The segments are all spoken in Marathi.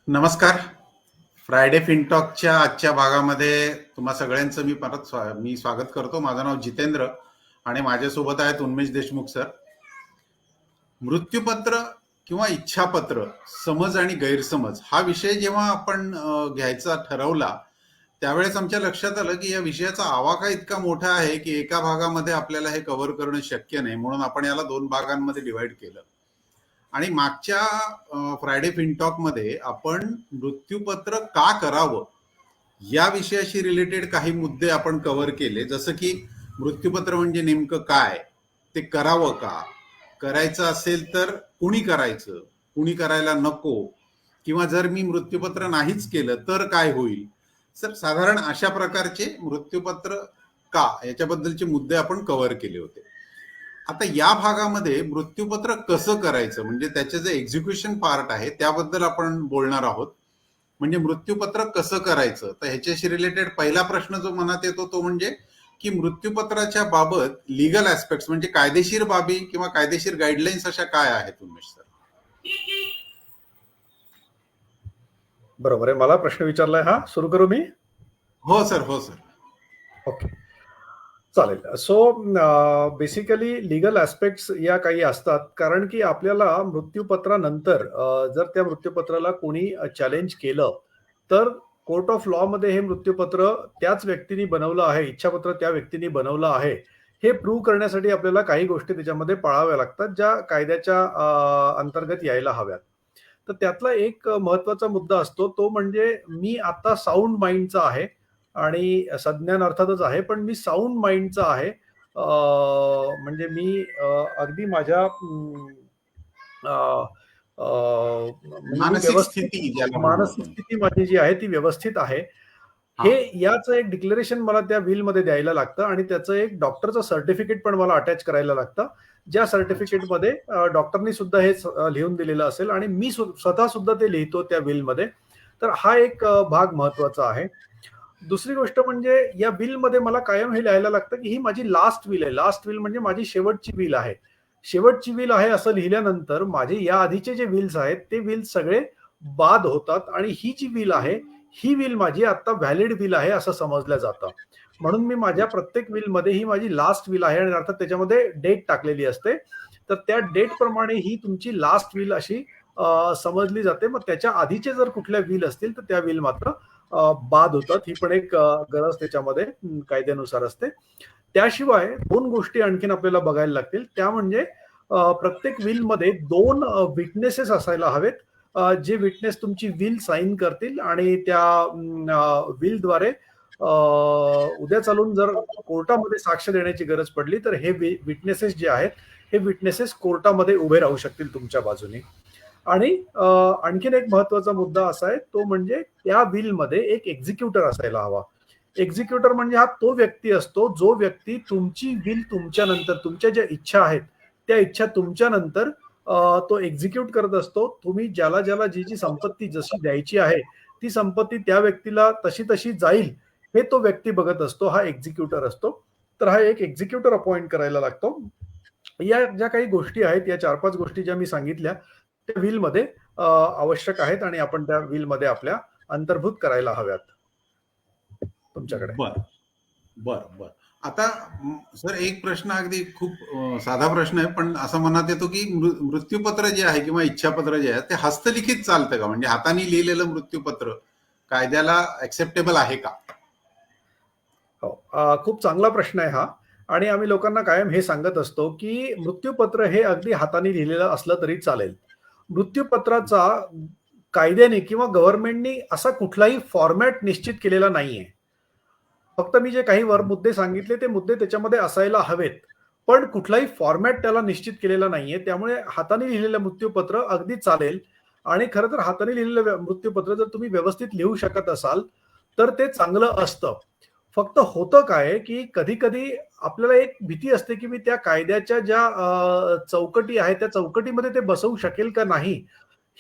नमस्कार. फ्रायडे फिनटॉकच्या आजच्या भागामध्ये तुम्हा सगळ्यांचं मी परत स्वागत करतो. माझं नाव जितेंद्र आणि माझ्यासोबत आहेत उन्मेष देशमुख सर. मृत्यूपत्र किंवा इच्छापत्र, समज आणि गैरसमज हा विषय जेव्हा आपण घ्यायचा ठरवला त्यावेळेस आमच्या लक्षात आलं की या विषयाचा आवाका इतका मोठा आहे की एका भागामध्ये आपल्याला हे कव्हर करणं शक्य नाही, म्हणून आपण याला 2 भागांमध्ये डिवाइड केलं. आणि मागच्या फ्रायडे फिनटॉक मध्ये आपण मृत्यूपत्र का करावं या विषयाशी रिलेटेड काही मुद्दे आपण कव्हर केले, जसं की मृत्यूपत्र म्हणजे नेमकं काय, ते करावं का, करायचं असेल तर कुणी करायचं, कुणी करायला नको, किंवा जर मी मृत्यूपत्र नाहीच केलं तर काय होईल. सर साधारण अशा प्रकारचे मृत्यूपत्र का याच्याबद्दलचे मुद्दे आपण कव्हर केले होते. आता या भागामध्ये मृत्यूपत्र कसं करायचं म्हणजे त्याचे जे एक्झिक्युशन पार्ट आहे त्याबद्दल आपण बोलणार आहोत. म्हणजे मृत्यूपत्र कसं करायचं, तर ह्याच्याशी रिलेटेड पहिला प्रश्न जो मनात येतो तो म्हणजे की मृत्यूपत्राच्या बाबत लिगल ऍस्पेक्ट्स म्हणजे कायदेशीर बाबी किंवा कायदेशीर गाईडलाईन्स अशा काय आहेत उमेश सर? बरोबर आहे. मला प्रश्न विचारलाय हा. सुरू करू मी? हो सर, हो सर. ओके, चालेल. सो बेसिकली लिगल ऍस्पेक्ट्स या काही असतात, कारण की आपल्याला मृत्यूपत्रानंतर जर त्या मृत्यूपत्राला कोणी चॅलेंज केलं तर कोर्ट ऑफ लॉ मध्ये हे मृत्यूपत्र त्याच व्यक्तीने बनवलं आहे, इच्छापत्र त्या व्यक्तीने बनवलं आहे, हे प्रूव्ह करण्यासाठी आपल्याला काही गोष्टी त्याच्यामध्ये पाळाव्या लागतात, ज्या कायद्याच्या अंतर्गत यायला हव्यात. तर त्यातला एक महत्वाचा मुद्दा असतो तो म्हणजे मी आता साऊंड माइंडचा आहे आणि सज्ञान अर्थातच आहे, पण मी साऊंड माइंडचा आहे. म्हणजे मी अगदी माझ्या म्हणजे मी मानसिक स्थिती व्यवस्थित, ज्याला म्हणू मानसिक आपण. स्थिती माझी जी आहे ती व्यवस्थित आहे, हा, हे याचं एक डिक्लेरेशन मला त्या विल मध्ये द्यायला लागतं आणि त्याचं एक डॉक्टरचं सर्टिफिकेट पण मला अटॅच करायला लागतं, ज्या अच्छा. सर्टिफिकेटमध्ये डॉक्टरनी सुद्धा हे लिहून दिलेलं असेल आणि मी स्वतः सुद्धा ते लिहितो त्या विल मध्ये. तर हा एक भाग महत्वाचा आहे. दुसरी गोष्ट म्हणजे या विल मध्ये मला कायम हे लिहायला लागतं की ही माझी लास्ट विल आहे. लास्ट विल म्हणजे माझी शेवटची विल आहे. शेवटची विल आहे असं लिहिल्यानंतर माझे या आधीचे जे विल्स आहेत ते विल्स सगळे बाद होतात आणि ही जी विल आहे ही विल माझी आता व्हॅलिड विल आहे असं समजलं जातं. म्हणून मी माझ्या प्रत्येक विल मध्ये ही माझी लास्ट विल आहे आणि अर्थात त्याच्यामध्ये डेट टाकलेली असते. तर त्या डेट प्रमाणे ही तुमची लास्ट विल अशी समजली जाते. मग त्याच्या आधीचे जर कुठल्या विल असतील तर त्या विल मात्र बाद होतात. ही पण एक गरज त्याच्यामध्ये कायद्यानुसार असते. त्याशिवाय 2 गोष्टी आणखीन आपल्याला बघायला लागतील. त्या म्हणजे प्रत्येक विल मध्ये 2 विटनेसेस असायला हवेत. जे विटनेस तुमची विल साइन करतील आणि त्या विलद्वारे उद्या चालून जर कोर्टामध्ये साक्ष देण्याची गरज पडली तर हे विटनेसेस जे आहेत हे विटनेसेस कोर्टामध्ये उभे राहू शकतील तुमच्या बाजूने. आणि आणखीन एक महत्वाचा मुद्दा असा आहे तो म्हणजे त्या विल मध्ये एक एक्झिक्युटर असायला हवा. एक्झिक्युटर म्हणजे हा तो व्यक्ती असतो जो व्यक्ती तुमची विल तुमच्या नंतर तुमच्या ज्या इच्छा आहेत त्या इच्छा तुमच्या नंतर तो एक्झिक्यूट करत असतो. तुम्ही ज्याला ज्याला जी जी संपत्ती जशी द्यायची आहे ती संपत्ती त्या व्यक्तीला तशी तशी जाईल हे तो व्यक्ती बघत असतो, हा एक्झिक्युटर असतो. तर हा एक एक्झिक्युटर अपॉइंट करायला लागतो. या ज्या काही गोष्टी आहेत या 4-5 गोष्टी ज्या मी सांगितल्या त्या विल मध्ये आवश्यक आहेत आणि आपण त्या विल मध्ये आपल्या अंतर्भूत करायला हव्यात. तुमच्याकडे. बर बर बर. आता सर एक प्रश्न अगदी खूप साधा प्रश्न आहे, पण असं मनात येतो की मृत्यूपत्र जे आहे किंवा इच्छापत्र जे आहे ते हस्तलिखित चालतं का, म्हणजे हाताने लिहिलेलं मृत्यूपत्र कायद्याला ऍक्सेप्टेबल आहे का? हो, खूप चांगला प्रश्न आहे हा. आणि आम्ही लोकांना कायम हे सांगत असतो की मृत्यूपत्र हे अगदी हाताने लिहिलेलं असलं तरी चालेल. मृत्यूपत्राचा कायद्याने किंवा गव्हर्नमेंटनी असा कुठलाही फॉर्मॅट निश्चित केलेला नाहीये. फक्त मी जे काही वर मुद्दे सांगितले ते मुद्दे त्याच्यामध्ये असायला हवेत. पण कुठलाही फॉर्मॅट त्याला निश्चित केलेला नाहीये. त्यामुळे हाताने लिहिलेलं मृत्यूपत्र अगदी चालेल. आणि खरं तर हाताने लिहिलेलं मृत्यूपत्र जर तुम्ही व्यवस्थित लिहू शकत असाल तर ते चांगलं असतं. फक्त होतं काय की कधी-कधी आपल्याला एक भीती असते की मी त्या कायद्याच्या ज्या चौकटी आहेत त्या चौकटीमध्ये ते बसवू शकेल का नाही?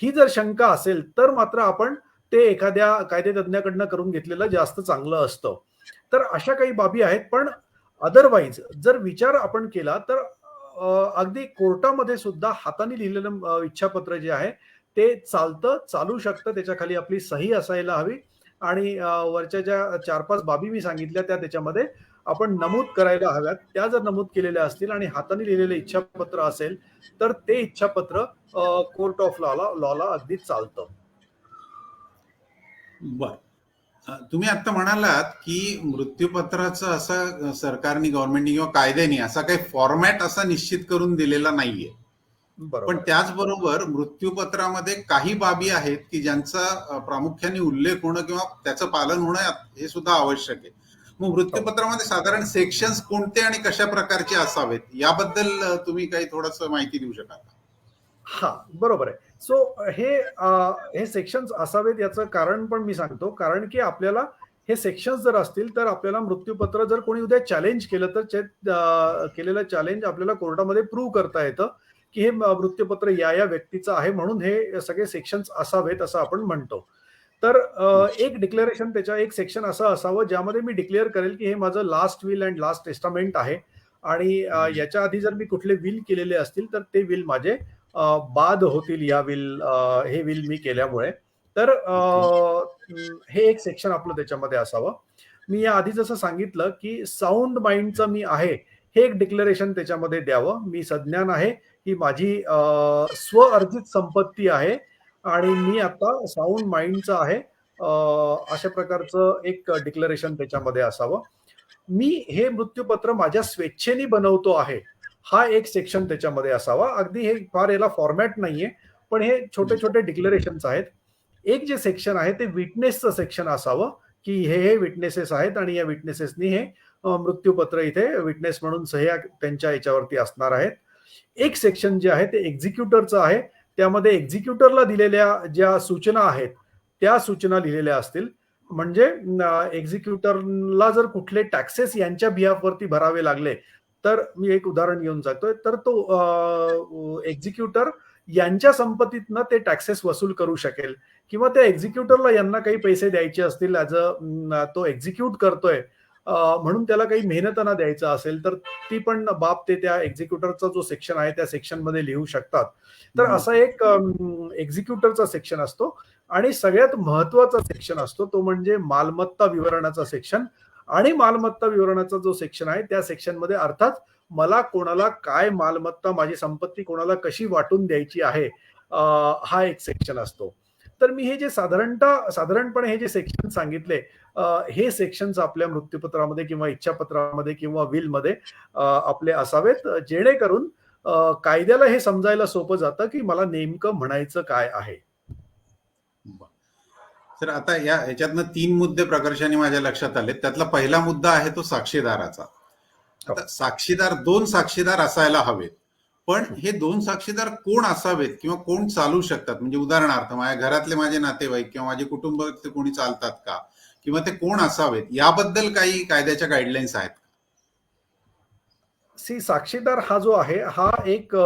ही जर शंका असेल तर मात्र आपण ते एखाद्या कायदेतज्ञाकडनं करून घेतलेलं जास्त चांगलं असतं. तर अशा काही बाबी आहेत. पण अदरवाईज जर विचार आपण केला तर अगदी कोर्टामध्ये सुद्धा हाताने लिहिलेलं इच्छापत्र जे आहे ते चालतं, चालू शकतं. त्याच्या खाली आपली सही असायला हवी आणि वरच्या ज्या 4-5 बाबी मी सांगितल्या त्या त्याच्यामध्ये आपण नमूद करायला हव्यात. त्या जर नमूद केलेल्या असतील आणि हाताने लिहिलेलं इच्छापत्र असेल, तर ते इच्छापत्र कोर्ट ऑफ लॉला अगदी चालतं. बर. तुम्ही आता म्हणालात की मृत्यूपत्राचं असं सरकारने, गव्हर्नमेंटने किंवा कायद्याने असा काही फॉर्मॅट असा निश्चित करून दिलेला नाहीये. पण बरोबर आहे. त्याचबरोबर मृत्यूपत्रामध्ये काही बाबी आहेत की ज्यांचा प्रामुख्याने उल्लेख होणं किंवा त्याचं पालन होणं हे सुद्धा आवश्यक आहे. मग हो. मृत्यूपत्रामध्ये साधारण सेक्शन्स कोणते आणि कशा प्रकारचे असावेत याबद्दल तुम्ही काही थोडस माहिती देऊ शकाल का? हां, बरोबर आहे. सो हे सेक्शन्स असावेत याचं कारण पण मी सांगतो. कारण की आपल्याला हे सेक्शन्स जर असतील, तर आपल्याला मृत्यूपत्र जर कोणी उद्या चॅलेंज केलं, तर केलेलं चॅलेंज आपल्याला कोर्टामध्ये प्रूव्ह करता येतं, की हे मृत्यूपत्र या व्यक्तीचं आहे म्हणून हे सगळे सेक्शन्स असावेत असं आपण म्हणतो. तर एक डिक्लेरेशन त्याच्या एक सेक्शन असं असावं, ज्यामध्ये मी डिक्लेअर करेल, की हे माझं last will and last testament आहे आणि याच्या आधी जर मी कुठले विल केलेले असतील, तर ते विल माझे बाद होतील हे विल मी केल्यामुळे. तर ओके. हे एक सेक्शन आपलं त्याच्यामध्ये असावं. मी या आधी जसं सांगितलं, की साउंड माइंडचं मी आहे, हे एक डिक्लेरेशन त्याच्यामध्ये द्यावं. मी सज्ञान आहे, ही माझी स्वअर्जित संपत्ती आहे आणि मी आता साउंड माइंडचा आहे. अशा प्रकारचं एक डिक्लेरेशन त्याच्यामध्ये असावं. मी हे मृत्यूपत्र माझ्या स्वेच्छेने बनवतो आहे. हा एक सेक्शन त्याच्यामध्ये असावा. अगदी हे फार याला फॉर्मॅट नाहीये, पण हे छोटे-छोटे डिक्लेरेशन्स आहेत. एक जे सेक्शन आहे ते विटनेसचं सेक्शन असावं, की हे विटनेसेस आहेत आणि या विटनेसेसनी हे मृत्यूपत्र इथे विटनेस म्हणून सह्या त्यांच्या याच्यावरती असणार आहेत. एक सेक्शन जे आहे ते एक्झिक्युटरचं आहे. त्यामध्ये एक्झिक्युटरला दिलेल्या ज्या सूचना आहेत, त्या सूचना लिहिलेल्या असतील. म्हणजे एक्झिक्युटरला जर कुठले टॅक्सेस यांच्या बिहाफवरती भरावे लागले, तर मी एक उदाहरण घेऊन सांगतोय, तर तो एक्झिक्युटर यांच्या संपत्तीतनं ते टॅक्सेस वसूल करू शकेल किंवा त्या एक्झिक्युटरला यांना काही पैसे द्यायचे असतील तो एक्झिक्यूट करतोय म्हणून त्याला काही मेहनताना द्यायचं असेल, तर ती पण बाब ते त्या एक्झिक्युटरचा जो सेक्शन आहे त्या सेक्शनमध्ये लिहू शकतात. तर असा एक एक्झिक्युटरचा सेक्शन असतो आणि सगळ्यात महत्वाचा सेक्शन असतो तो म्हणजे मालमत्ता विवरणाचा सेक्शन. आणि मालमत्ता विवरणाचा जो सेक्शन आहे त्या सेक्शनमध्ये अर्थात मला कोणाला काय मालमत्ता, माझी संपत्ती कोणाला कशी वाटून द्यायची आहे, हा एक सेक्शन असतो. तर मी हे जे साधारणपणे हे जे सेक्शन सांगितले, हे सेक्शन्स आपल्या मृत्यूपत्रामध्ये किंवा इच्छापत्रामध्ये किंवा विलमध्ये आपले असावेत, जेणेकरून कायद्याला हे समजायला सोपं जातं, की मला नेमकं म्हणायचं काय आहे. सर, आता याच्यातनं 3 मुद्दे प्रकर्षाने माझ्या लक्षात आले. त्यातला पहिला मुद्दा आहे तो साक्षीदाराचा. हो. आता दोन साक्षीदार असायला हवेत. पण हे 2 साक्षीदार कोण असावेत किंवा कोण चालू शकतात? म्हणजे उदाहरणार्थ माझ्या घरातले माझे नातेवाईक किंवा माझे कुटुंबातले कोणी चालतात का? किंवा ते कोण असावेत याबद्दल काही कायद्याच्या गाईडलाईन्स आहेत का? साक्षीदार हा जो आहे हा एक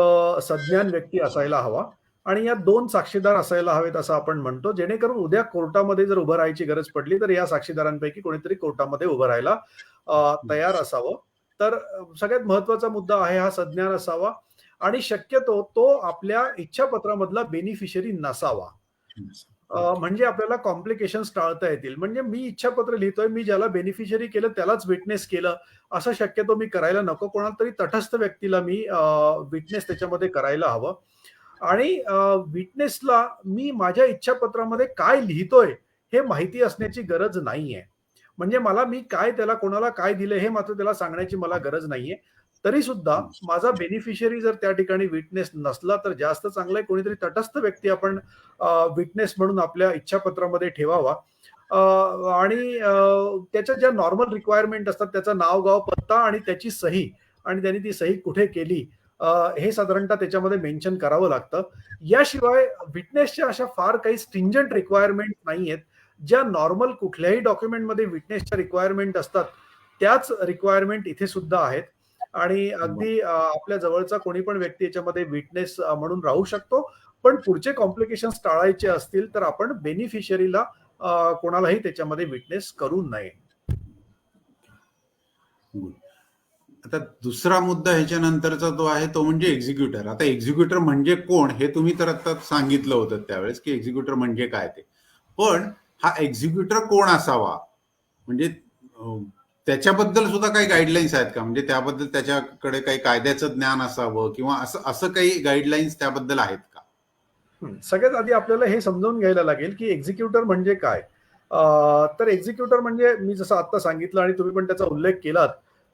सज्ञान व्यक्ती असायला हवा आणि या 2 साक्षीदार असायला हवेत असं आपण म्हणतो, जेणेकरून उद्या कोर्टामध्ये जर उभं राहायची गरज पडली तर या साक्षीदारांपैकी कोणीतरी कोर्टामध्ये उभं राहायला तयार असावं. तर सगळ्यात महत्वाचा मुद्दा आहे हा सज्ञान असावा आणि शक्यतो तो आपल्या इच्छापत्रामधला बेनिफिशरी नसावा. म्हणजे आपल्याला कॉम्प्लिकेशन्स टाळता येतील. म्हणजे मी इच्छापत्र लिहितोय, मी ज्याला बेनिफिशरी केलं त्यालाच विटनेस केलं, असं शक्यतो मी करायला नको. कोणाला तरी तटस्थ व्यक्तीला मी विटनेस त्याच्यामध्ये करायला हवं आणि विटनेसला मी माझ्या इच्छापत्रामध्ये काय लिहितोय हे माहिती असण्याची गरज नाहीये. म्हणजे मी काय त्याला कोणाला काय दिलं हे मात्र त्याला सांगण्याची मला गरज नाहीये. तरी सुद्धा माझा बेनिफिशियरी जर त्या ठिकाणी विटनेस नसला तर जास्त चांगलं आहे. कोणीतरी तटस्थ व्यक्ती आपण विटनेस म्हणून आपल्या इच्छापत्रामध्ये ठेवावा आणि त्याच्या ज्या नॉर्मल रिक्वायरमेंट असतात त्याचं नाव, गाव, पत्ता आणि त्याची सही आणि त्यांनी ती सही कुठे केली हे साधारणतः त्याच्यामध्ये मेन्शन करावं लागतं. याशिवाय विटनेसच्या अशा फार काही स्ट्रिंजंट रिक्वायरमेंट नाहीयेत. ज्या नॉर्मल कुठल्याही डॉक्युमेंटमध्ये विटनेसच्या रिक्वायरमेंट असतात, त्याच रिक्वायरमेंट इथे सुद्धा आहेत आणि अगदी आपल्या जवळचा कोणी पण व्यक्ती याच्यामध्ये विटनेस म्हणून राहू शकतो. पण पुढचे कॉम्प्लिकेशन्स टाळायचे असतील तर आपण बेनिफिशियरीला कोणालाही त्याच्यामध्ये विटनेस करू नये. आता दुसरा मुद्दा ह्याच्यानंतरचा जो आहे तो म्हणजे एक्झिक्युटर. आता एक्झिक्युटर म्हणजे कोण हे तुम्ही तर आता सांगितलं होतं त्यावेळेस की एक्झिक्युटर म्हणजे काय ते. पण हा एक्झिक्युटर कोण असावा म्हणजे त्याच्याबद्दल सुद्धा काही गाईडलाईन्स आहेत का? म्हणजे त्याबद्दल त्याच्याकडे काही कायद्याचं ज्ञान असावं किंवा असं असं काही गाईडलाईन्स त्याबद्दल आहेत का? सगळ्यात आधी आपल्याला हे समजावून घ्यायला लागेल की एक्झिक्युटर म्हणजे काय. तर एक्झिक्युटर म्हणजे मी जसं आता सांगितलं आणि तुम्ही पण त्याचा उल्लेख केलात,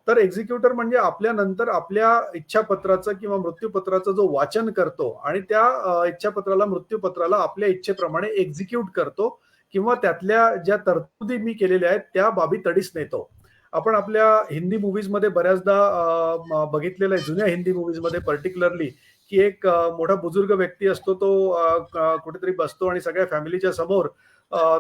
तर एक्झिक्युटर म्हणजे आपल्यानंतर आपल्या इच्छापत्राचं किंवा मृत्यूपत्राचं जो वाचन करतो आणि त्या इच्छापत्राला मृत्यूपत्राला आपल्या इच्छेप्रमाणे एक्झिक्यूट करतो किंवा त्यातल्या ज्या तरतुदी मी केलेल्या आहेत त्या बाबी तडीस नेतो. आपण आपल्या हिंदी मूव्हीजमध्ये बऱ्याचदा बघितलेलं आहे, जुन्या हिंदी मूव्हीजमध्ये पर्टिक्युलरली, की एक मोठा बुजुर्ग व्यक्ती असतो, तो कुठेतरी बसतो आणि सगळ्या फॅमिलीच्या समोर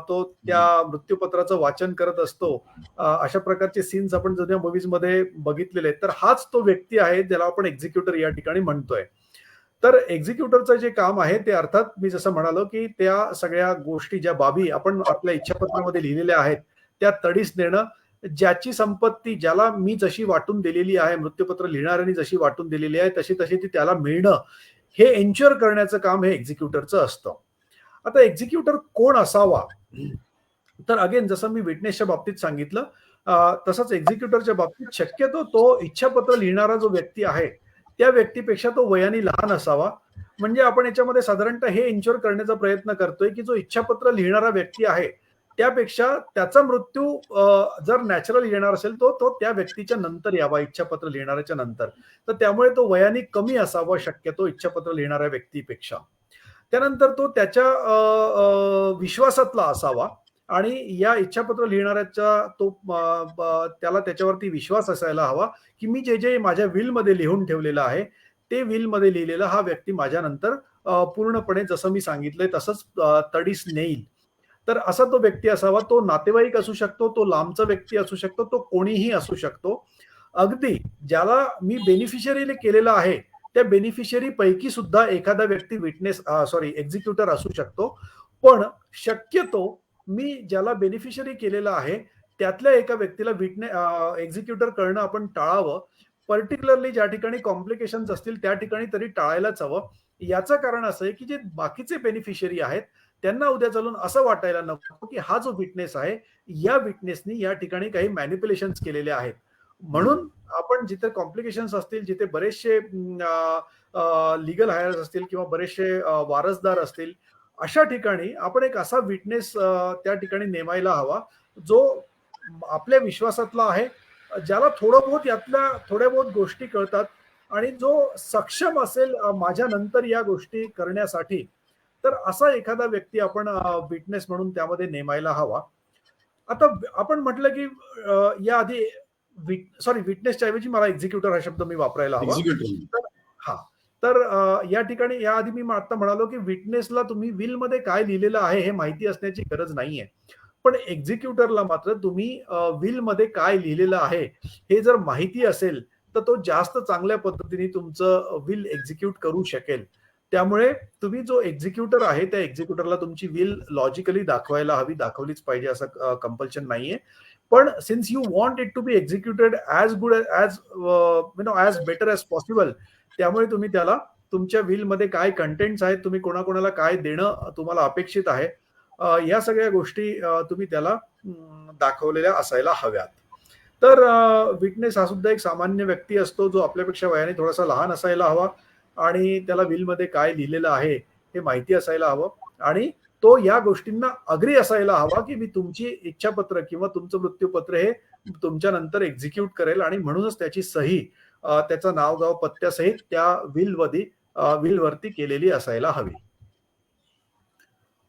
तो त्या मृत्यूपत्राचं वाचन करत असतो. अशा प्रकारचे सीन्स आपण जुन्या मूव्हीजमध्ये बघितलेले आहेत. तर हाच तो व्यक्ती आहे ज्याला आपण एक्झिक्युटर या ठिकाणी म्हणतोय. तर एक्झिक्युटरचं जे काम आहे ते अर्थात मी जसं म्हणालो, की त्या सगळ्या गोष्टी, ज्या बाबी आपण आपल्या इच्छापत्रामध्ये लिहिलेल्या आहेत, त्या तडीस नेणं, ज्याची संपत्ती ज्याला मी जशी वाटून दिलेली आहे, मृत्यूपत्र लिहिणाऱ्यांनी जशी वाटून दिलेली आहे, तशी तशी ती त्याला मिळणं, हे एन्श्युअर करण्याचं काम हे एक्झिक्युटरचं असतं. आता एक्झिक्युटर कोण असावा? तर अगेन जसं मी विटनेसच्या बाबतीत सांगितलं, तसंच एक्झिक्युटरच्या बाबतीत शक्यतो तो इच्छापत्र लिहिणारा जो व्यक्ती आहे, त्या व्यक्तीपेक्षा तो वयाने लहान असावा. म्हणजे आपण याच्यामध्ये साधारणतः हे एन्श्युअर करण्याचा प्रयत्न करतोय, की जो इच्छापत्र लिहिणारा व्यक्ती आहे, त्यापेक्षा त्याचा मृत्यू जर नॅचरल येणार असेल, तो तो त्या व्यक्तीच्या नंतर यावा, इच्छापत्र लिहिणाऱ्याच्या नंतर. तर त्यामुळे तो वयाने कमी असावा शक्यतो इच्छापत्र लिहिणाऱ्या व्यक्तीपेक्षा. त्यानंतर तो त्याच्या विश्वासातला असावा आणि या इच्छापत्र लिहिणाऱ्याचा तो त्याला त्याच्यावरती विश्वास असायला हवा, की मी जे जे माझ्या विलमध्ये लिहून ठेवलेलं आहे, ते विलमध्ये लिहिलेला हा व्यक्ती माझ्यानंतर पूर्णपणे जसं मी सांगितलंय तसंच तडीस नेईल. तर असा तो व्यक्ती असावा. तो नातेवाईक असू शकतो, तो लांबचा व्यक्ती असू शकतो, तो कोणीही असू शकतो. अगदी ज्याला मी बेनिफिशियरी केलेलं आहे, त्या बेनिफिशियरी पैकी सुद्धा एखादा व्यक्ती एक्झिक्युटर असू शकतो. पण शक्यतो मी ज्याला बेनिफिशियरी केलेला आहे, त्यातल्या एका व्यक्तीला एक्झिक्युटर करणं आपण टाळावं. पर्टिक्युलरली ज्या ठिकाणी कॉम्प्लिकेशन्स असतील त्या ठिकाणी तरी टाळायलाच हवं. याचं कारण असं आहे, की जे बाकीचे बेनिफिशियरी आहेत, त्यांना उद्या चालून असं वाटायला नको, की हा जो विटनेस आहे, या विटनेसनी या ठिकाणी काही मॅनिप्युलेशन्स केलेले आहेत. म्हणून आपण जिथे कॉम्प्लिकेशन्स असतील, जिथे बरेचसे लीगल हायर्स असतील किंवा बरेचसे वारसदार असतील, अशा ठिकाणी आपण एक असा विटनेस त्या ठिकाणी नेमायला हवा, जो आपल्या विश्वासातला आहे, ज्याला थोडं बहुत यातल्या थोड्या बहुत गोष्टी कळतात आणि जो सक्षम असेल माझ्या नंतर या गोष्टी करण्यासाठी. तर असा एखादा व्यक्ती आपण विटनेस म्हणून त्यामध्ये नेमायला हवा. आता आपण म्हटलं की याआधी विटनेसच्या ऐवजी मला एक्झिक्युटर हा शब्द मी वापरायला हवा. एक्झिक्युटर. तर हा तर या ठिकाणी याआधी मी आता म्हणालो की विटनेसला तुम्ही विलमध्ये काय लिहिलेलं आहे हे माहिती असण्याची गरज नाहीये. पण एक्झिक्युटरला मात्र तुम्ही विलमध्ये काय लिहिलेलं आहे हे जर माहिती असेल, तर तो जास्त चांगल्या पद्धतीने तुमचं विल एक्झिक्यूट करू शकेल. त्यामुळे तुम्ही जो एक्झिक्युटर आहे, त्या एक्झिक्युटरला तुमची विल लॉजिकली दाखवायला हवी, दाखवलीच पाहिजे असं कंपल्शन नाहीये. पण since you want it to be executed as good as as better as possible, त्यामुळे तुम्ही त्याला तुमच्या विलमध्ये काय कंटेंट्स आहेत, तुम्ही कोणाकोणाला काय देणं तुम्हाला अपेक्षित आहे, या सगळ्या गोष्टी तुम्ही त्याला दाखवलेल्या असायला हव्यात. तर विटनेस हा सुद्धा एक सामान्य व्यक्ती असतो, जो आपल्यापेक्षा वयाने थोडासा लहान असायला हवा आणि त्याला विलमध्ये काय लिहिलेलं आहे हे माहिती असायला हवं आणि तो या गोष्टींना अग्री असायला हवा, की मी तुमची इच्छापत्र किंवा तुमचं मृत्यूपत्र हे तुमच्या नंतर एक्झिक्यूट करेल आणि म्हणूनच त्याची सही त्याचं नाव गाव पत्त्यासहित त्या विलवरती केलेली असायला हवी.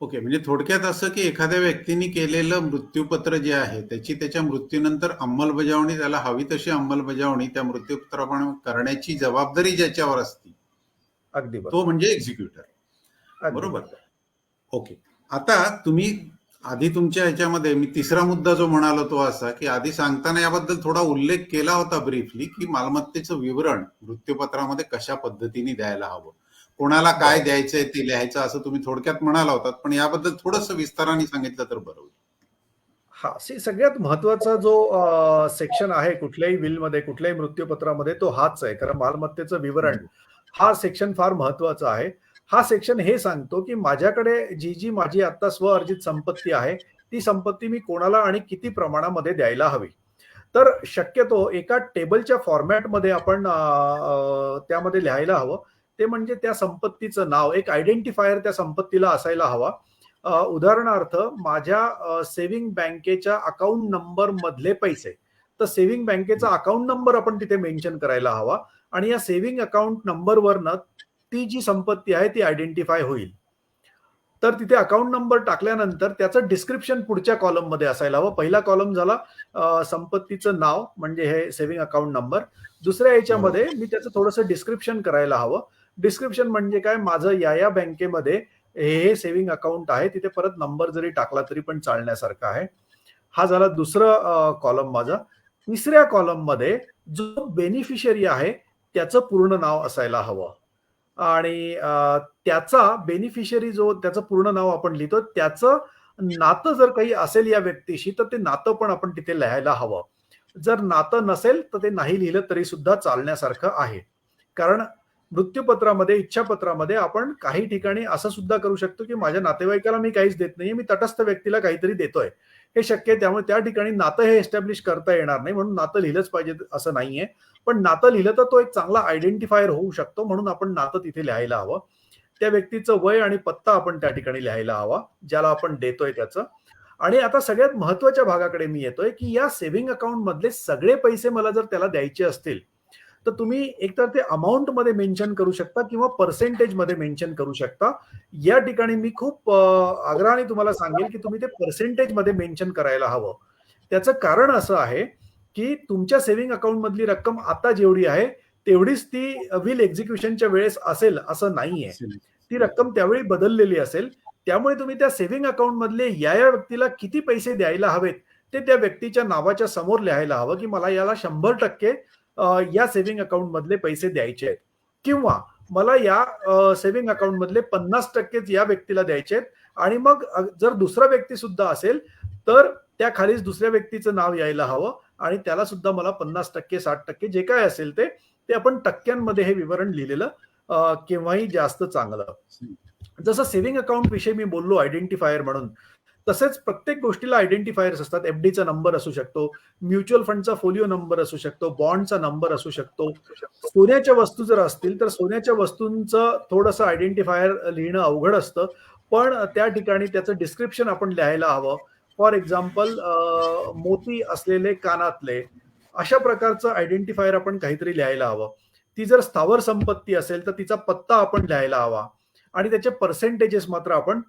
ओके. म्हणजे थोडक्यात असं की एखाद्या व्यक्तीने केलेलं मृत्यूपत्र जे आहे त्याची त्याच्या मृत्यूनंतर अंमलबजावणी, त्याला हवी तशी अंमलबजावणी त्या मृत्यूपत्राप्रमाणे करण्याची जबाबदारी ज्याच्यावर असती अगदी तो बरोबर. म्हणजे एक्झिक्युटर. अगदी बरोबर. बरोबर. ओके. आता तुम्ही आधी तुमच्या ह्याच्यामध्ये मी तिसरा मुद्दा जो म्हणालो तो असा की आधी सांगताना याबद्दल थोडा उल्लेख केला होता ब्रीफली, की मालमत्तेचं विवरण मृत्यूपत्रामध्ये कशा पद्धतीने द्यायला हवं, कोणाला काय द्यायचंय ते लिहायचं, असं तुम्ही थोडक्यात म्हणाला होतात. पण याबद्दल थोडंसं विस्ताराने सांगितलं तर बरं होईल. सगळ्यात महत्वाचा जो सेक्शन आहे कुठल्याही विलमध्ये, कुठल्याही मृत्यूपत्रामध्ये तो हाच आहे. कारण मालमत्तेचं विवरण हा सेक्शन फार महत्वाचा आहे. हा सेक्शन हे सांगतो, की माझ्याकडे जी माझी आता स्वअर्जित संपत्ती आहे, ती संपत्ती मी कोणाला आणि किती प्रमाणामध्ये द्यायला हवी. तर शक्यतो एका टेबलच्या फॉर्मॅटमध्ये आपण त्यामध्ये लिहायला हवं. ते म्हणजे त्या संपत्तीचं नाव, एक आयडेंटिफायर त्या संपत्तीला असायला हवा. उदाहरणार्थ माझ्या सेव्हिंग बँकेच्या अकाउंट नंबर मधले पैसे, तर सेव्हिंग बँकेचा अकाउंट नंबर आपण तिथे मेन्शन करायला हवा आणि या सेव्हिंग अकाउंट नंबरवरनं ती जी संपत्ती आहे ती आयडेंटिफाय होईल. तर तिथे अकाउंट नंबर टाकल्यानंतर त्याचं डिस्क्रिप्शन पुढच्या कॉलममध्ये असायला हवं. पहिला कॉलम झाला संपत्तीचं नाव, म्हणजे हे सेव्हिंग अकाउंट नंबर. दुसऱ्या बरोबर. याच्यामध्ये मी त्याचं थोडंसं डिस्क्रिप्शन करायला हवं. डिस्क्रिप्शन म्हणजे काय, माझं या बँकेमध्ये हे सेव्हिंग अकाउंट आहे, तिथे परत नंबर जरी टाकला तरी पण चालण्यासारखं आहे. हा झाला दुसरा कॉलम माझा. तिसऱ्या कॉलममध्ये जो बेनिफिशियरी आहे त्याचं पूर्ण नाव असायला हवं आणि त्याचा बेनिफिशियरी जो त्याचं पूर्ण नाव आपण लिहितो, त्याचं नातं जर काही असेल या व्यक्तीशी, तर ते नातं पण आपण तिथे लिहायला हवं. जर नातं नसेल तर ते नाही लिहिलं तरी सुद्धा चालण्यासारखं आहे. कारण मृत्यूपत्रामध्ये, इच्छापत्रामध्ये आपण काही ठिकाणी असं सुद्धा करू शकतो, की माझ्या नातेवाईकाला मी काहीच देत नाहीये, मी तटस्थ व्यक्तीला काहीतरी देतोय. हे शक्य आहे, त्यामुळे त्या ठिकाणी नातं हे एस्टॅब्लिश करता येणार नाही, म्हणून नातं लिहिलंच पाहिजे असं नाहीये. पण नातं लिहिलं तर तो एक चांगला आयडेंटिफायर होऊ शकतो, म्हणून आपण नातं तिथे लिहायला हवं. त्या व्यक्तीचं वय आणि पत्ता आपण त्या ठिकाणी लिहायला हवा, ज्याला आपण देतोय त्याचं. आणि आता सगळ्यात महत्वाच्या भागाकडे मी येतोय, की या सेव्हिंग अकाउंट मधले सगळे पैसे मला जर त्याला द्यायचे असतील, तर तुम्ही एकतर ते अमाउंट मध्ये मेन्शन करू शकता किंवा पर्सेंटेज मध्ये मेन्शन करू शकता. या ठिकाणी मी खूप आग्रहाने तुम्हाला सांगेल, की तुम्ही ते पर्सेंटेज मध्ये मेन्शन करायला हवं. त्याचं कारण असं आहे, की तुमच्या सेव्हिंग अकाउंट मधली रक्कम आता जेवढी आहे, तेवढीच ती विल एक्झिक्युशनच्या वेळेस असेल असं नाहीये. असेल. ती रक्कम त्यावेळी बदललेली असेल. त्यामुळे तुम्ही त्या सेव्हिंग अकाउंट मधले या व्यक्तीला किती पैसे द्यायला हवेत, ते त्या व्यक्तीच्या नावाच्या समोर लिहायला हवं, की मला याला 100% या सेव्हिंग अकाउंट मधले पैसे द्यायचे आहेत किंवा मला या सेव्हिंग अकाउंट मधले 50%च या व्यक्तीला द्यायचे आहेत. आणि मग जर दुसरा व्यक्ती सुद्धा असेल, तर त्या खालीच दुसऱ्या व्यक्तीचं नाव यायला हवं आणि त्याला सुद्धा मला 50%, 60% जे काय असेल ते आपण टक्क्यांमध्ये हे विवरण लिहिलेलं केव्हाही जास्त चांगलं. जसं सेव्हिंग अकाउंट विषयी मी बोललो आयडेंटिफायर म्हणून, तसेच प्रत्येक गोष्टीला आयडेंटिफायर्स असतात. एफडीचा नंबर असू शकतो, म्युच्युअल फंडचा फोलिओ नंबर असू शकतो, बॉन्डचा नंबर असू शकतो. सोन्याच्या वस्तू जर असतील तर सोन्याच्या वस्तूंचं थोडंसं आयडेंटिफायर लिहिणं अवघड असतं, पण त्या ठिकाणी त्याचं डिस्क्रिप्शन आपण लिहायला हवं. फॉर एक्झाम्पल मोती असलेले कानातले, अशा प्रकारचं आयडेंटिफायर आपण काहीतरी लिहायला हवं. ती जर स्थावर संपत्ती असेल तर तिचा पत्ता आपण लिहायला हवा आणि त्याचे पर्सेंटेजेस मात्र आपण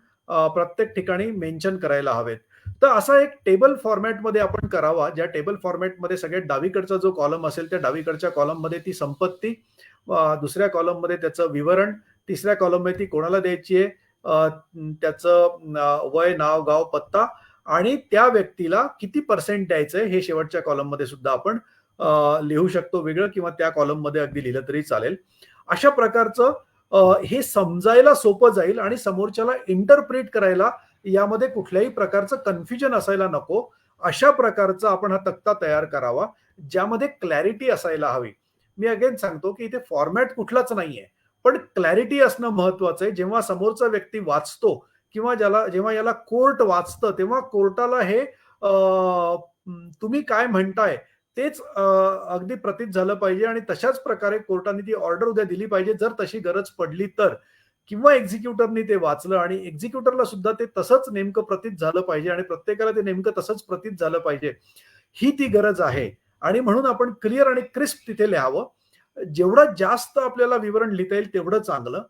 प्रत्येक ठिकाणी मेन्शन करायला हवेत. तर असा एक टेबल फॉर्मॅटमध्ये आपण करावा, ज्या टेबल फॉर्मॅटमध्ये सगळ्यात डावीकडचा जो कॉलम असेल त्या डावीकडच्या कॉलममध्ये ती संपत्ती, दुसऱ्या कॉलममध्ये त्याचं विवरण, तिसऱ्या कॉलममध्ये ती कोणाला द्यायची आहे, त्याचं वय, नाव, गाव, पत्ता आणि त्या व्यक्तीला किती पर्सेंट द्यायचंय हे शेवटच्या कॉलममध्ये सुद्धा आपण लिहू शकतो वेगळं, किंवा त्या कॉलममध्ये अगदी लिहिलं तरी चालेल. अशा प्रकारचं हे समजायला सोपं जाईल आणि समोरच्याला इंटरप्रेट करायला यामध्ये कुठल्याही प्रकारचं कन्फ्युजन असायला नको. अशा प्रकारचा आपण हा तक्ता तयार करावा, ज्यामध्ये क्लॅरिटी असायला हवी. मी अगेन सांगतो, की इथे फॉर्मॅट कुठलाच नाहीये, पण क्लॅरिटी असणं महत्वाचं आहे. जेव्हा समोरचा व्यक्ती वाचतो किंवा जेव्हा याला कोर्ट वाचतं, तेव्हा कोर्टाला हे तुम्ही काय म्हणताय तेच अगदी प्रतीत झालं पाहिजे आणि तशाच प्रकारे कोर्टाने ती ऑर्डर उद्या दिली पाहिजे, जर तशी गरज पडली तर. किंवा एक्झिक्युटरनी ते वाचलं आणि एक्झिक्युटरला सुद्धा ते तसंच नेमकं प्रतीत झालं पाहिजे आणि प्रत्येकाला ते नेमकं तसंच प्रतीत झालं पाहिजे. ही ती गरज आहे आणि म्हणून आपण क्लिअर आणि क्रिस्प तिथे लिहावं. जेवढं जास्त आपल्याला विवरण लिहिता येईल तेवढं चांगलं.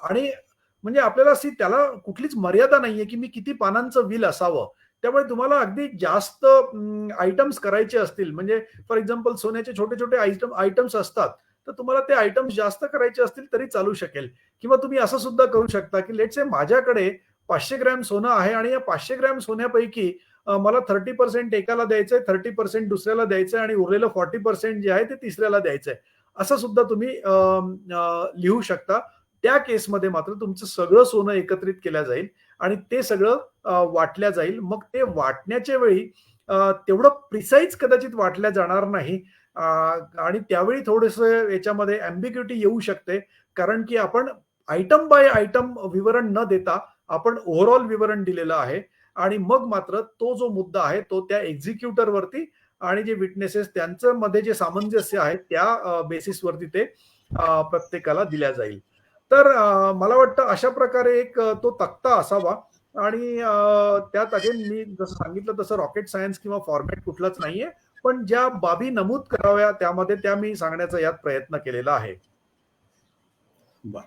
आणि म्हणजे आपल्याला अशी त्याला कुठलीच मर्यादा नाहीये, की मी किती पानांचं बिल असावं. त्यामुळे तुम्हाला अगदी जास्त आयटम्स करायचे असतील, म्हणजे फॉर एक्झाम्पल सोन्याचे छोटे-छोटे आयटम्स असतात, तर तुम्हाला ते आयटम्स जास्त करायचे असतील तरी चालू शकेल. किंवा तुम्ही असं सुद्धा करू शकता, की लेट्स से माझ्याकडे 500 ग्रॅम सोनं आहे आणि या 500 ग्रॅम सोन्यापैकी मला 30% एकाला द्यायचंय, 30% दुसऱ्याला द्यायचंय आणि उरलेलं 40% जे आहे ते तिसऱ्याला द्यायचंय. असं सुद्धा तुम्ही लिहू शकता. त्या केसमध्ये मात्र तुमचं सगळं सोनं एकत्रित केलं जाईल आणि ते सगळं वाटल्या जाईल. मग ते वाटण्याच्या वेळी तेवढं प्रिसाईज कदाचित वाटल्या जाणार नाही आणि त्यावेळी थोडंसं याच्यामध्ये अँबिग्युटी येऊ शकते. कारण की आपण आयटम बाय आयटम विवरण न देता आपण ओव्हरऑल विवरण दिलेलं आहे आणि मग मात्र तो जो मुद्दा आहे तो त्या एक्झिक्युटरवरती आणि जे विटनेसेस त्यांचं मध्ये जे सामंजस्य आहे त्या बेसिसवरती ते प्रत्येकाला दिल्या जाईल. तर मला वाटतं अशा प्रकारे एक तो तक्ता असावा आणि त्यात अगेन मी जसं सांगितलं तसं रॉकेट सायन्स किंवा फॉर्मॅट कुठलाच नाहीये. पण ज्या बाबी नमूद कराव्या त्यामध्ये त्या मी सांगण्याचा यात प्रयत्न केलेला आहे. बरं.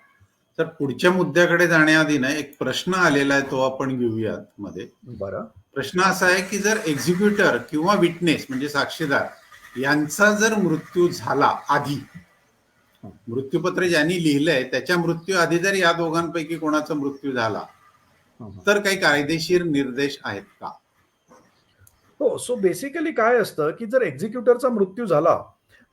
तर पुढच्या मुद्द्याकडे जाण्याआधी ना एक प्रश्न आलेला आहे, तो आपण घेऊयात मध्ये. बरं. प्रश्न असा आहे की जर एक्झिक्युटर किंवा विटनेस म्हणजे साक्षीदार यांचा जर मृत्यू झाला आधी, मृत्यूपत्र ज्यांनी लिहिलंय त्याच्या मृत्यू आधी जर या दोघांपैकी कोणाचा मृत्यू झाला तर काही कायदेशीर निर्देश आहेत का? हो, सो बेसिकली काय असतं की जर एक्झिक्युटरचा मृत्यू झाला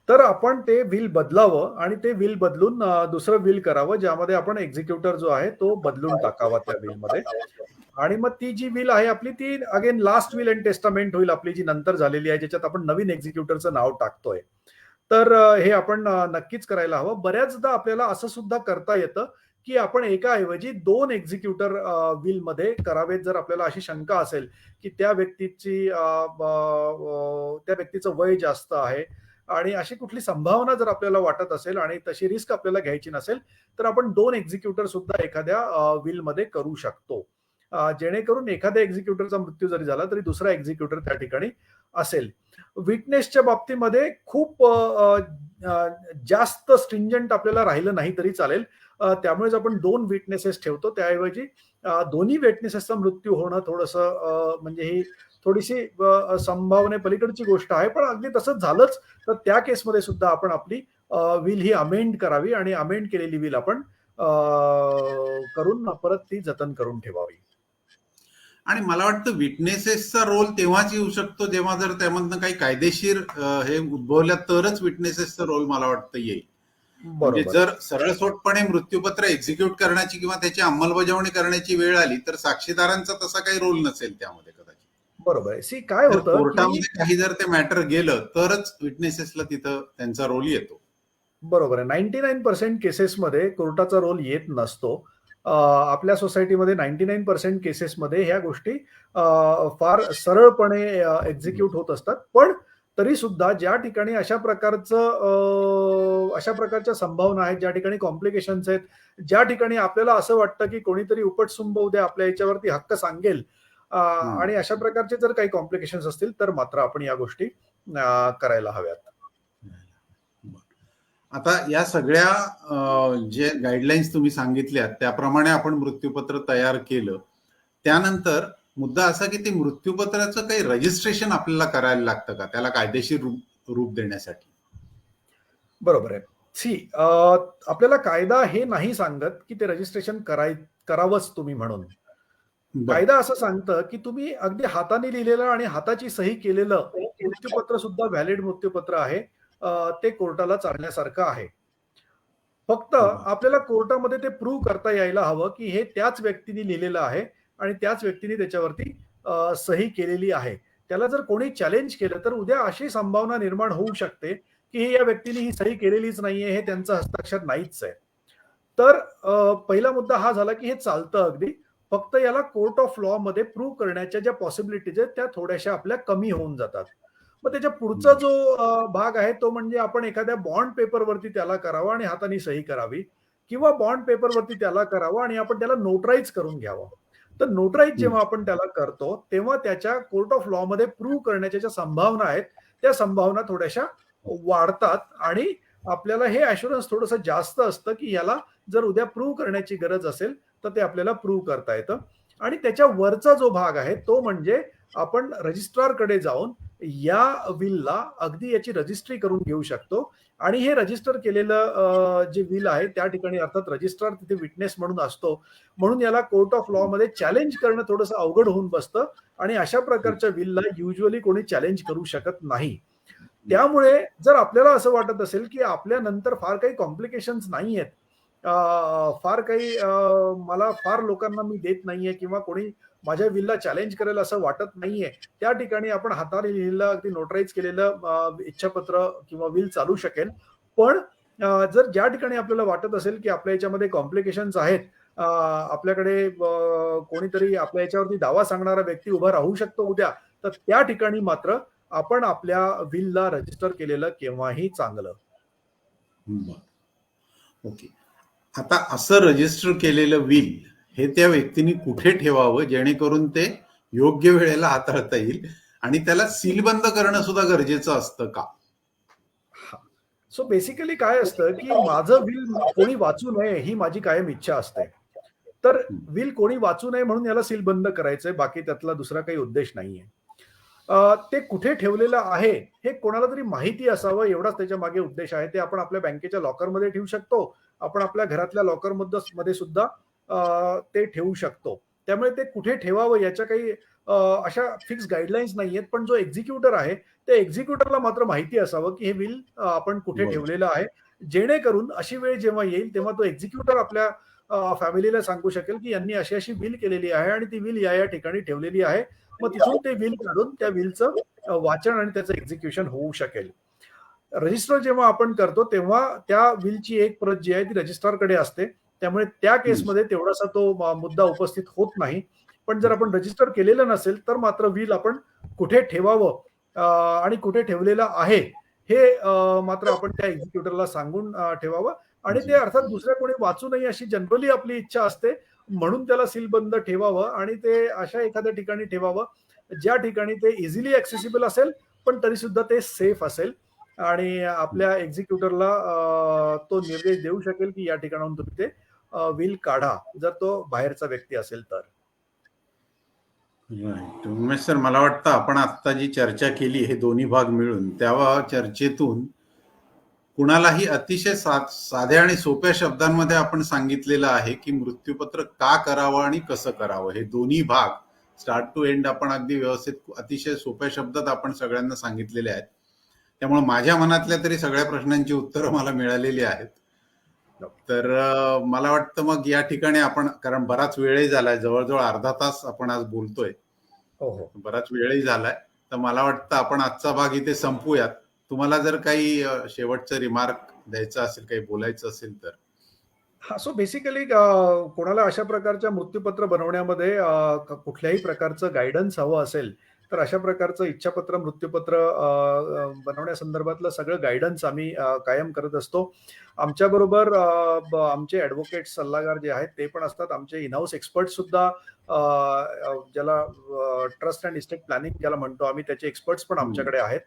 तर आपण ते विल बदलावं आणि ते विल बदलून दुसरं विल करावं ज्यामध्ये आपण एक्झिक्युटर जो आहे तो बदलून टाकावा त्या विलमध्ये. आणि मग ती जी विल आहे आपली ती again last will and testament होईल आपली जी नंतर झालेली आहे ज्याच्यात आपण नवीन एक्झिक्युटरचं नाव टाकतोय. तर हे आपण नक्कीच करायला हवं. बऱ्याचदा आपल्याला असं सुद्धा करता येतं की आपण एकाऐवजी 2 एक्झिक्युटर विलमध्ये करावेत जर आपल्याला अशी शंका असेल की त्या व्यक्तीचं वय जास्त आहे आणि अशी कुठली संभावना जर आपल्याला वाटत असेल आणि तशी रिस्क आपल्याला घ्यायची नसेल तर आपण 2 एक्झिक्युटर सुद्धा एखाद्या विलमध्ये करू शकतो. जेणेकरून एखाद्या एक्झिक्युटरचा मृत्यू जरी झाला तरी दुसरा एक्झिक्युटर त्या ठिकाणी असेल. विटनेसच्या बाबतीमध्ये खूप जास्त स्ट्रिंजंट आपल्याला राहिलं नाही तरी चालेल. त्यामुळेच आपण 2 विटनेसेस ठेवतो. त्याऐवजी दोन्ही विटनेसेसचा मृत्यू होणं थोडंसं म्हणजे ही थोडीशी संभावनेपलीकडची गोष्ट आहे. पण अगदी तसंच झालंच तर त्या केसमध्ये सुद्धा आपण आपली विल ही अमेंड करावी आणि अमेंड केलेली विल आपण करून परत ती जतन करून ठेवावी. आणि मला वाटतं विटनेसेसचा रोल तेव्हाच येऊ शकतो जेव्हा जर त्यामधनं काही कायदेशीर हे उद्भवल्या तरच विटनेसेसचा रोल मला वाटतं येईल. म्हणजे बरोबर. जर सरळसोटपणे मृत्यूपत्र एक्झिक्यूट करण्याची किंवा त्याची अंमलबजावणी करण्याची वेळ आली तर साक्षीदारांचा तसा काही रोल नसेल त्यामध्ये कदाचित. बरोबर आहे. सी काय तर होतं की कोर्टामध्ये काही जर ते मॅटर गेलं तरच विटनेसेसला तिथं त्यांचा रोल येतो. बरोबर आहे. 99% केसेसमध्ये कोर्टाचा रोल येत नसतो. आपल्या सोसायटीमध्ये 99% केसेसमध्ये ह्या गोष्टी फार सरळपणे एक्झिक्यूट होत असतात. पण तरी सुद्धा ज्या ठिकाणी अशा प्रकारच्या संभावना आहेत, ज्या ठिकाणी कॉम्प्लिकेशन्स आहेत, ज्या ठिकाणी आपल्याला असं वाटतं की कोणीतरी उपटसुंब उद्या आपल्या याच्यावरती हक्क सांगेल आणि अशा प्रकारचे जर काही कॉम्प्लिकेशन्स असतील तर मात्र आपण या गोष्टी करायला हव्यात. आता या सगळ्या जे गाईडलाईन्स तुम्ही सांगितल्या त्याप्रमाणे आपण मृत्यूपत्र तयार केलं, त्यानंतर मुद्दा असा की ते मृत्यूपत्राचं काही रजिस्ट्रेशन आपल्याला करायला लागतं का त्याला कायदेशीर रूप देण्यासाठी? बरोबर आहे. सी आपल्याला कायदा हे नाही सांगत की ते रजिस्ट्रेशन करावंच तुम्ही म्हणून. कायदा असं सांगतं की तुम्ही अगदी हाताने लिहिलेलं आणि हाताची सही केलेलं मृत्यूपत्र सुद्धा व्हॅलिड मृत्यूपत्र आहे. ते कोर्टाला चालण्यासारखं आहे. फक्त आपल्याला कोर्टामध्ये ते प्रूव्ह करता यायला हवं की हे त्याच व्यक्तीने लिहिलेलं आहे आणि त्याच व्यक्तीने त्याच्यावरती सही केलेली आहे. त्याला जर कोणी चॅलेंज केलं तर उद्या अशी संभावना निर्माण होऊ शकते की या व्यक्तीने ही सही केलेलीच नाहीये, हे त्यांचं हस्ताक्षर नाहीच आहे. तर पहिला मुद्दा हा झाला की हे चालतं अगदी. फक्त याला कोर्ट ऑफ लॉ मध्ये प्रूव्ह करण्याच्या ज्या पॉसिबिलिटीज आहेत त्या थोड्याशा आपल्या कमी होऊन जातात. मग त्याच्या पुढचा जो भाग आहे तो म्हणजे आपण एखाद्या बॉन्ड पेपरवरती त्याला करावं आणि हाताने सही करावी किंवा बॉन्ड पेपरवरती त्याला करावं आणि आपण त्याला नोटराईज करून घ्यावं. तर नोटराईज जेव्हा आपण त्याला करतो तेव्हा त्याच्या कोर्ट ऑफ लॉ मध्ये प्रूव्ह करण्याच्या ज्या संभावना आहेत त्या संभावना थोड्याशा वाढतात आणि आपल्याला हे ॲश्युरन्स थोडंसं जास्त असतं की याला जर उद्या प्रूव्ह करण्याची गरज असेल तर ते आपल्याला प्रूव्ह करता येतं. आणि त्याच्या वरचा जो भाग आहे तो म्हणजे आपण रजिस्ट्रारकडे जाऊन या विलला अगदी याची रजिस्ट्री करून घेऊ शकतो आणि हे रजिस्टर केलेलं जे विल आहे त्या ठिकाणी अर्थात रजिस्ट्रार तिथे विटनेस म्हणून असतो. म्हणून याला कोर्ट ऑफ लॉ मध्ये चॅलेंज करणं थोडंसं अवघड होऊन बसतं आणि अशा प्रकारच्या विलला युजुअली कोणी चॅलेंज करू शकत नाही. त्यामुळे जर आपल्याला असं वाटत असेल की आपल्या नंतर फार काही कॉम्प्लिकेशन्स नाही आहेत फार काही मला फार लोकांना मी देत नाहीये किंवा कोणी माझ्या विलला चॅलेंज करेल असं वाटत नाहीये. त्या ठिकाणी आपण हाताने लिहिलेलं अगदी नोटराईज केलेलं इच्छापत्र किंवा विल चालू शकेल. पण जर ज्या ठिकाणी आपल्याला वाटत असेल, की आपल्या याच्यामध्ये कॉम्प्लिकेशन्स आहेत, आपल्याकडे कोणीतरी आपल्या याच्यावरती दावा सांगणारा व्यक्ती उभा राहू शकतो उद्या, तर त्या ठिकाणी मात्र आपण आपल्या विलला रजिस्टर केलेलं केव्हाही चांगलं. बरं. ओके. आता असं रजिस्टर केलेलं विल हे त्या व्यक्तीने कुठे ठेवावं जेणेकरून ते योग्य वेळेला हाताळता येईल आणि त्याला सीलबंद करणं सुद्धा गरजेचं असतं का? सो बेसिकली काय असतं, की माझं विल कोणी वाचू नये ही माझी कायम इच्छा असते. तर विल कोणी वाचू नये म्हणून याला सीलबंद करायचंय. बाकी त्यातला दुसरा काही उद्देश नाहीये. ते कुठे ठेवलेलं आहे हे कोणाला तरी माहिती असावं एवढाच त्याच्या मागे उद्देश आहे. ते आपण आपल्या बँकेच्या लॉकरमध्ये ठेवू शकतो. आपण आपल्या घरातल्या लॉकरमध्ये सुद्धा ते ठेवू शकतो. त्यामुळे ते कुठे ठेवावं याच्या काही अशा फिक्स गाईडलाईन्स नाहीयेत. पण जो एक्झिक्युटर आहे, त्या एक्झिक्युटरला मात्र माहिती असावं, की हे बिल आपण कुठे बरोबर. ठेवलेलं आहे. जेणेकरून अशी वेळ जेव्हा येईल, तेव्हा तो एक्झिक्युटर आपल्या फॅमिलीला सांगू शकेल, की यांनी अशी-अशी बिल केलेली आहे आणि ती बिल या-या ठिकाणी ठेवलेली आहे. मग तिथून ते बिल काढून त्या बिलचं वाचन आणि त्याचं एक्झिक्युशन होऊ शकेल. रजिस्टर जेव्हा आपण करतो तेव्हा त्या विलची एक प्रत जी आहे ती रजिस्ट्रारकडे असते. त्यामुळे त्या केसमध्ये तेवढासा तो मुद्दा उपस्थित होत नाही. पण जर आपण रजिस्टर केलेलं नसेल तर मात्र विल आपण कुठे ठेवावं आणि कुठे ठेवलेलं आहे हे मात्र आपण त्या एक्झिक्युटरला सांगून ठेवावं आणि ते अर्थात दुसऱ्या कोणी वाचू नये अशी जनरली आपली इच्छा असते. म्हणून त्याला सीलबंद ठेवावं आणि ते अशा एखाद्या ठिकाणी ठेवावं, ज्या ठिकाणी ते इझिली ॲक्सेसिबल असेल, पण तरी सुद्धा ते सेफ असेल आणि आपल्या एक्झिक्युटरला तो निर्देश देऊ शकेल, की या ठिकाणाहून तुम्ही ते विल काढा, जर तो बाहेरचा व्यक्ती असेल तर. राईट. उमेश सर, मला वाटतं आपण आता जी चर्चा केली हे दोन्ही भाग मिळून, त्या चर्चेतून कुणालाही अतिशय साध्या आणि सोप्या शब्दांमध्ये आपण सांगितलेलं आहे की मृत्यूपत्र का करावं आणि कसं करावं. हे दोन्ही भाग स्टार्ट टू एंड आपण अगदी व्यवस्थित अतिशय सोप्या शब्दात आपण सगळ्यांना सांगितलेले आहेत. त्यामुळे माझ्या मनातल्या तरी सगळ्या प्रश्नांची उत्तरं मला मिळालेली आहेत. तर मला वाटतं मग या ठिकाणी आपण, कारण बराच वेळही झालाय, जवळजवळ अर्धा तास आपण आज बोलतोय, हो, हो. बराच वेळही झालाय, तर मला वाटतं आपण आजचा भाग इथे संपूयात. तुम्हाला जर काही शेवटचं रिमार्क द्यायचं असेल, काही बोलायचं असेल तर. हां, सो बेसिकली कोणाला अशा प्रकारच्या मृत्यूपत्र बनवण्यामध्ये कुठल्याही प्रकारचं गाईडन्स हवं असेल, तर अशा प्रकारचं इच्छापत्र, मृत्यूपत्र बनवण्यासंदर्भातलं सगळं गाईडन्स आम्ही कायम करत असतो. आमच्याबरोबर आमचे ॲडव्होकेट सल्लागार जे आहेत ते पण असतात. आमचे इन हाऊस एक्सपर्ट्स सुद्धा ज्याला ट्रस्ट अँड इस्टेट प्लॅनिंग ज्याला म्हणतो आम्ही, त्याचे एक्सपर्ट्स पण आमच्याकडे आहेत.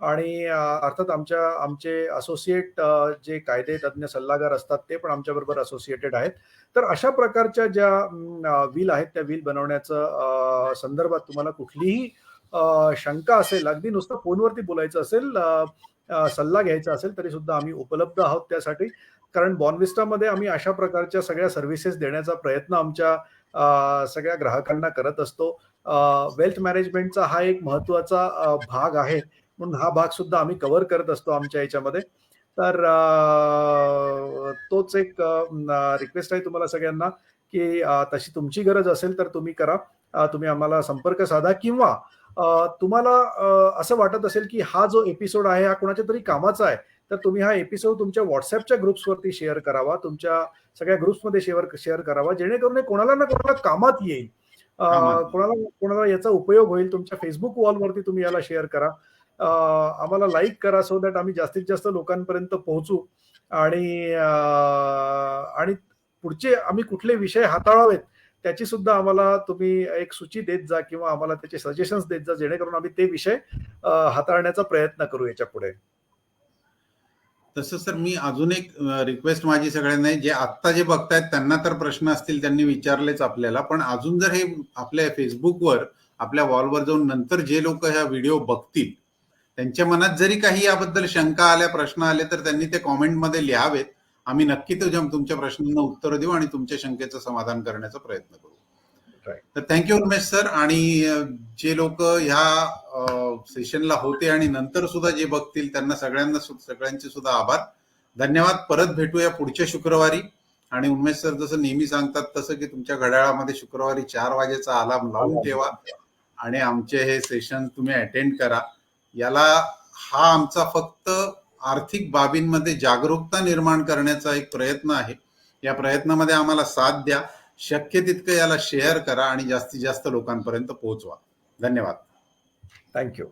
आणि अर्थात आमचे असोसिएट जे कायदे तज्ञ सल्लागार असतात ते पण आमच्याबरोबर असोसिएटेड आहेत. तर अशा प्रकारच्या ज्या विल आहेत त्या विल बनवण्याचं संदर्भात तुम्हाला कुठलीही शंका असेल, अगदी नुसतं फोनवरती बोलायचं असेल, सल्ला घ्यायचा असेल तरी सुद्धा आम्ही उपलब्ध आहोत त्यासाठी. कारण बॉर्नव्हिस्टामध्ये आम्ही अशा प्रकारच्या सगळ्या सर्व्हिसेस देण्याचा प्रयत्न आमच्या सगळ्या ग्राहकांना करत असतो. वेल्थ मॅनेजमेंटचा हा एक महत्त्वाचा भाग आहे. म्हणून हा भाग सुद्धा आम्ही कव्हर करत असतो आमच्या याच्यामध्ये. तर तोच एक रिक्वेस्ट आहे तुम्हाला सगळ्यांना, की तशी तुमची गरज असेल तर तुम्ही करा. तुम्ही आम्हाला संपर्क साधा किंवा तुम्हाला असं वाटत असेल, की हा जो एपिसोड आहे हा कोणाच्या तरी कामाचा आहे, तर तुम्ही हा एपिसोड तुमच्या WhatsAppच्या ग्रुप्सवरती शेअर करावा. तुमच्या सगळ्या ग्रुप्समध्ये शेअर करावा. जेणेकरून हे कोणाला ना कोणाला कामात येईल. कोणाला कोणाला याचा उपयोग होईल. तुमच्या Facebook वॉलवरती तुम्ही याला शेअर करा. आम्हाला लाईक करा सो दॅट आम्ही जास्तीत जास्त लोकांपर्यंत पोहोचू आणि आणि पुढचे आम्ही कुठले विषय हाताळावेत त्याची सुद्धा आम्हाला तुम्ही एक सूची देत जा किंवा आम्हाला त्याचे सजेशन्स देत जा, जेणेकरून आम्ही ते विषय हाताळण्याचा प्रयत्न करू याच्या पुढे. तसं सर, मी अजून एक रिक्वेस्ट माझी सगळ्यांना आहे, जे आत्ता जे बघतायत त्यांना तर प्रश्न असतील, त्यांनी विचारलेच आपल्याला, पण अजून जर हे आपल्या फेसबुकवर आपल्या वॉलवर जाऊन नंतर जे लोक ह्या व्हिडिओ बघतील त्यांच्या मनात जरी काही याबद्दल शंका आल्या, प्रश्न आले, तर त्यांनी ते कॉमेंटमध्ये लिहावेत. आम्ही नक्की तुमच्या प्रश्नांना उत्तर देऊ आणि तुमच्या शंकेचं समाधान करण्याचा प्रयत्न करू. तर थँक्यू उमेश सर. आणि जे लोक ह्या सेशनला होते आणि नंतर सुद्धा जे बघतील त्यांना सगळ्यांचे सुद्धा आभार, धन्यवाद. परत भेटूया पुढच्या शुक्रवारी आणि उन्मेष सर जसं नेहमी सांगतात तसं की तुमच्या घड्याळामध्ये शुक्रवारी 4 वाजेचा अलार्म लावून ठेवा आणि आमचे हे सेशन तुम्ही अटेंड करा. याला हा आमचा फक्त आर्थिक बाबींमध्ये जागरूकता निर्माण करण्याचा एक प्रयत्न आहे. या प्रयत्नामध्ये आम्हाला साथ द्या. शक्य तितकं याला शेअर करा आणि जास्तीत जास्त लोकांपर्यंत पोहोचवा. धन्यवाद. थँक्यू.